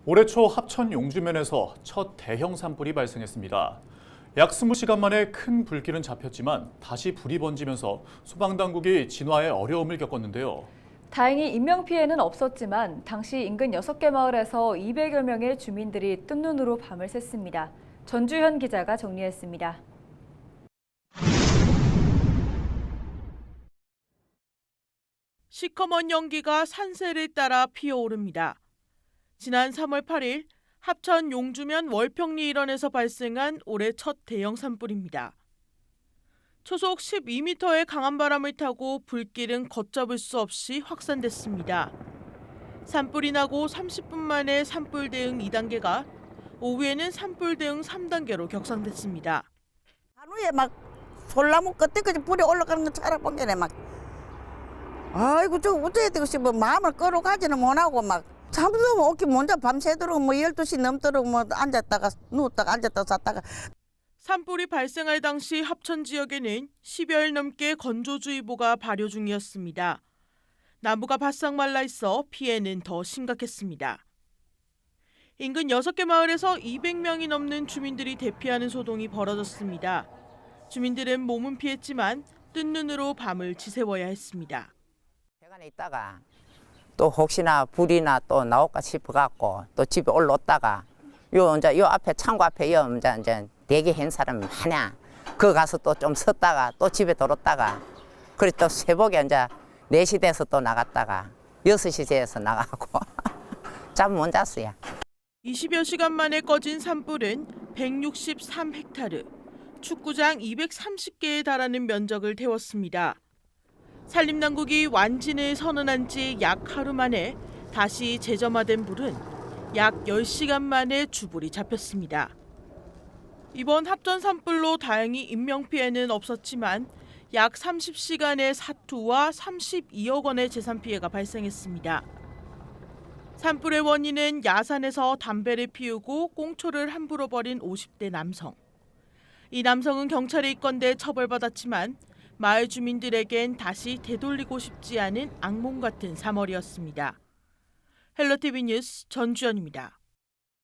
올해 초 합천 용주면에서 첫 대형 산불이 발생했습니다. 약 20시간 만에 큰 불길은 잡혔지만 다시 불이 번지면서 소방당국이 진화에 어려움을 겪었는데요. 다행히 인명피해는 없었지만 당시 인근 6개 마을에서 200여 명의 주민들이 뜬 눈으로 밤을 샜습니다. 전주현 기자가 정리했습니다. 시커먼 연기가 산세를 따라 피어오릅니다. 지난 3월 8일 합천 용주면 월평리 일원에서 발생한 올해 첫 대형 산불입니다. 초속 12m의 강한 바람을 타고 불길은 걷잡을 수 없이 확산됐습니다. 산불이 나고 30분 만에 산불 대응 2단계가 오후에는 산불 대응 3단계로 격상됐습니다. 하루에 막 솔나무 끝에까지 불이 올라가는 거 찾아본 게네 막. 아이고 저거 어떻게 되고 싶어 마음을 끌어가지는 못하고 막 잠도 못 오기 먼저 밤새도록 뭐 12시 넘도록 뭐 앉았다가 누웠다가 앉았다가 잤다가. 산불이 발생할 당시 합천 지역에는 10여일 넘게 건조주의보가 발효 중이었습니다. 나무가 바싹 말라 있어 피해는 더 심각했습니다. 인근 6개 마을에서 200명이 넘는 주민들이 대피하는 소동이 벌어졌습니다. 주민들은 몸은 피했지만 뜬 눈으로 밤을 지새워야 했습니다. 배관에 있다가 또 혹시나 불이나 또 나올까 싶어갖고 또 집에 올라왔다가 요 앞에 창고 앞에 이제 대기한 사람 하냐 그 가서 또 좀 섰다가 또 집에 돌았다가 그래 또 새벽에 이제 4시 돼서 또 나갔다가 6시 돼서 나가고 잠 못 잤어요. 20여 시간 만에 꺼진 산불은 163헥타르, 축구장 230개에 달하는 면적을 태웠습니다. 산림당국이 완진을 선언한 지 약 하루 만에 다시 재점화된 불은 약 10시간 만에 주불이 잡혔습니다. 이번 합천 산불로 다행히 인명피해는 없었지만 약 30시간의 사투와 32억 원의 재산 피해가 발생했습니다. 산불의 원인은 야산에서 담배를 피우고 꽁초를 함부로 버린 50대 남성. 이 남성은 경찰에 입건돼 처벌받았지만 마을 주민들에겐 다시 되돌리고 싶지 않은 악몽 같은 3월이었습니다. 헬로티비 뉴스 전주현입니다.